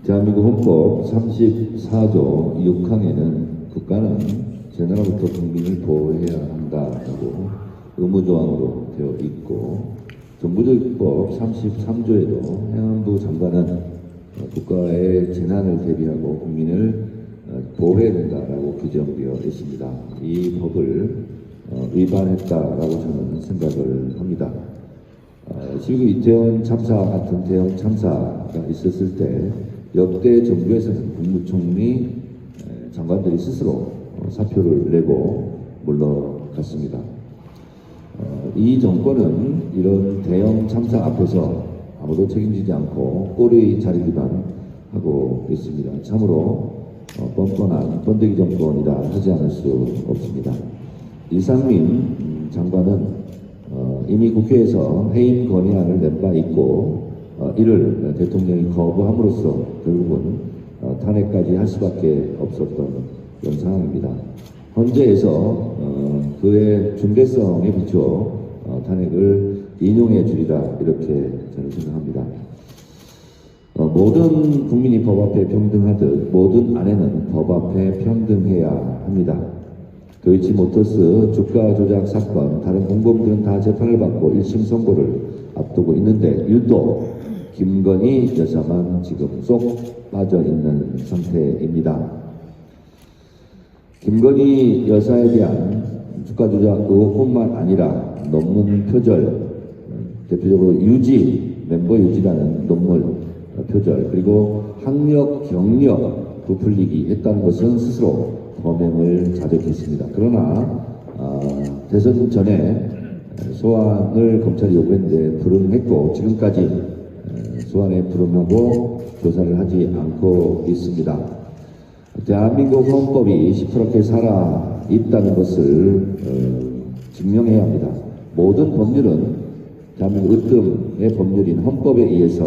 대한민국 헌법 34조 6항에는 국가는 재난으로부터 국민을 보호해야 한다라고 의무조항으로 되어 있고, 정부조직법 33조에도 행안부 장관은 국가의 재난을 대비하고 국민을 보호해야 된다라고 규정되어 있습니다. 이 법을 위반했다라고 저는 생각을 합니다. 지금 이태원 참사 같은 대형 참사가 있었을 때 역대 정부에서는 국무총리 장관들이 스스로 사표를 내고 물러갔습니다. 이 정권은 이런 대형 참사 앞에서 아무도 책임지지 않고 꼬리 자르기만 하고 있습니다. 참으로 뻔뻔한 번데기 정권이라 하지 않을 수 없습니다. 이상민 장관은 이미 국회에서 해임 건의안을 낸 바 있고, 이를 대통령이 거부함으로써 결국은 탄핵까지 할 수밖에 없었던 그런 상황입니다. 헌재에서 그의 중대성에 비추어 탄핵을 인용해 주리라 이렇게 저는 생각합니다. 모든 국민이 법 앞에 평등하듯 모든 아내는 법 앞에 평등해야 합니다. 도이치모터스 주가 조작 사건, 다른 공범들은 다 재판을 받고 1심 선고를 앞두고 있는데 유독 김건희 여사만 지금 쏙 빠져 있는 상태입니다. 김건희 여사에 대한 주가 조작 의혹뿐만 아니라 논문 표절, 대표적으로 유지, 멤버 유지라는 논문 표절, 그리고 학력, 경력 부풀리기 했다는 것은 스스로 범행을 자백했습니다. 그러나 대선 전에 소환을 검찰이 요구했는데 불응했고 지금까지 소환에 불응하고 조사를 하지 않고 있습니다. 대한민국 헌법이 시퍼렇게 살아 있다는 것을 증명해야 합니다. 모든 법률은 대한민국 으뜸의 법률인 헌법에 의해서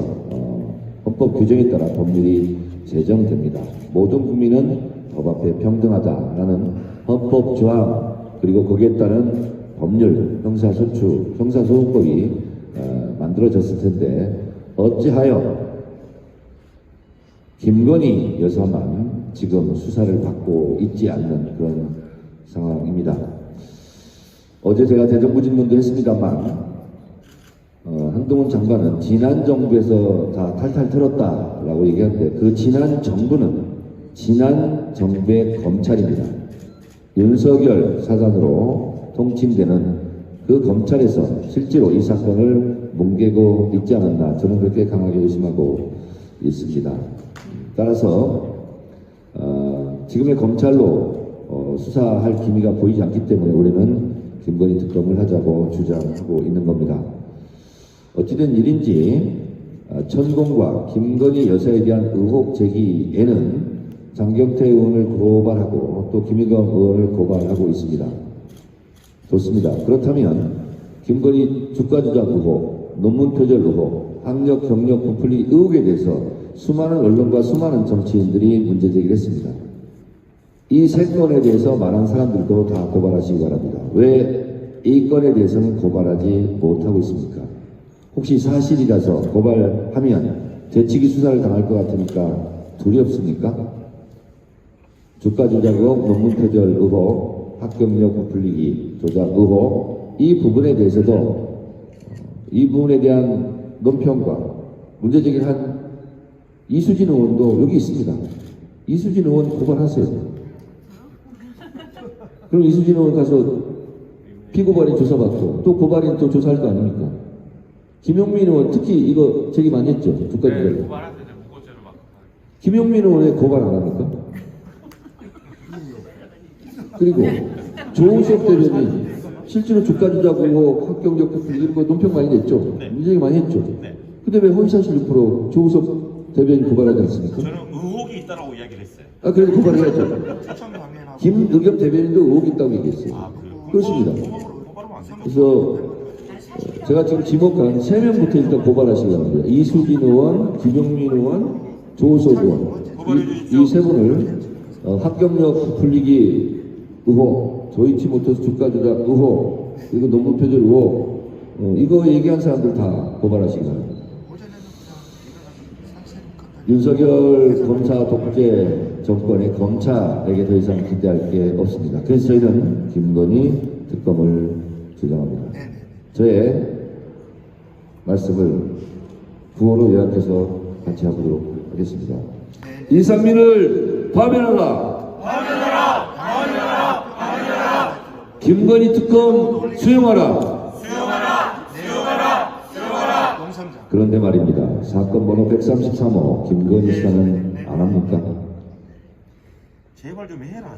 헌법 규정에 따라 법률이 제정됩니다. 모든 국민은 법 앞에 평등하다라는 헌법 조항, 그리고 거기에 따른 법률, 형사소추, 형사소송법이 만들어졌을 텐데 어찌하여 김건희 여사만 지금 수사를 받고 있지 않는 그런 상황입니다. 어제 제가 대정부 질문도 했습니다만 한동훈 장관은 지난 정부에서 다 탈탈 털었다라고 얘기하는데 그 지난 정부는 지난 정부의 검찰입니다. 윤석열 사단으로 통칭되는 그 검찰에서 실제로 이 사건을 뭉개고 있지 않았나, 저는 그렇게 강하게 의심하고 있습니다. 따라서 지금의 검찰로 수사할 기미가 보이지 않기 때문에 우리는 김건희 특검을 하자고 주장하고 있는 겁니다. 어찌된 일인지 천공과 김건희 여사에 대한 의혹 제기에는 장경태 의원을 고발하고 또 김의겸 의원을 고발하고 있습니다. 좋습니다. 그렇다면 김건희 주가 조작 의혹, 논문 표절 의혹, 학력 경력 부풀리 의혹에 대해서 수많은 언론과 수많은 정치인들이 문제 제기를 했습니다. 이 세 건에 대해서 말한 사람들도 다 고발하시기 바랍니다. 왜 이 건에 대해서는 고발하지 못하고 있습니까? 혹시 사실이라서 고발하면 되치기 수사를 당할 것 같으니까 두렵습니까? 주가 조작 의혹, 논문 표절 의혹, 학경력 부풀리기 조작 의혹, 이 부분에 대해서도 이 부분에 대한 논평과 문제 제기를 한 이수진 의원도 여기 있습니다. 이수진 의원 고발하세요. 그럼 이수진 의원 가서 피고발인 조사받고 또 고발인 또 조사할 거 아닙니까? 김용민 의원 특히 이거 제기 많이 했죠. 주가 조작. 네, 김용민 의원 왜 고발 안 합니까? 그리고 조우석 대변인 실제로 주가 조작 의혹, 학경력 부풀리기 이런 거 논평 많이 냈죠. 네. 문제 제기 많이 했죠. 네. 근데 왜 허위사실 유포로 조우석 대변인 고발하지 않습니까? 저는 의혹이 있다라고 이야기를 했어요. 그래도 고발해야죠. 김의겸 대변인도 의혹이 있다고 얘기했어요. 그렇습니다. 그래서 제가 지금 지목한 3명부터 일단 고발하시기 바랍니다. 이수진 의원, 김용민 의원, 조우석 의원, 이 세 분을 학경력 부풀리기 의혹, 도이치모터스 주가 조작 의혹, 그리고 논문 표절 의혹, 이거 얘기한 사람들 다 고발하시기 바랍니다. 윤석열 검사 독재 정권의 검찰에게 더 이상 기대할 게 없습니다. 그래서 저희는 김건희 특검을 주장합니다. 저의 말씀을 구호로 요약해서 같이 하도록 하겠습니다. 이상민을 파면하라! 김건희 특검 수용하라! 그런데 말입니다. 사건 번호 133호 김건희 수사는 안 합니까? 제발 좀 해라.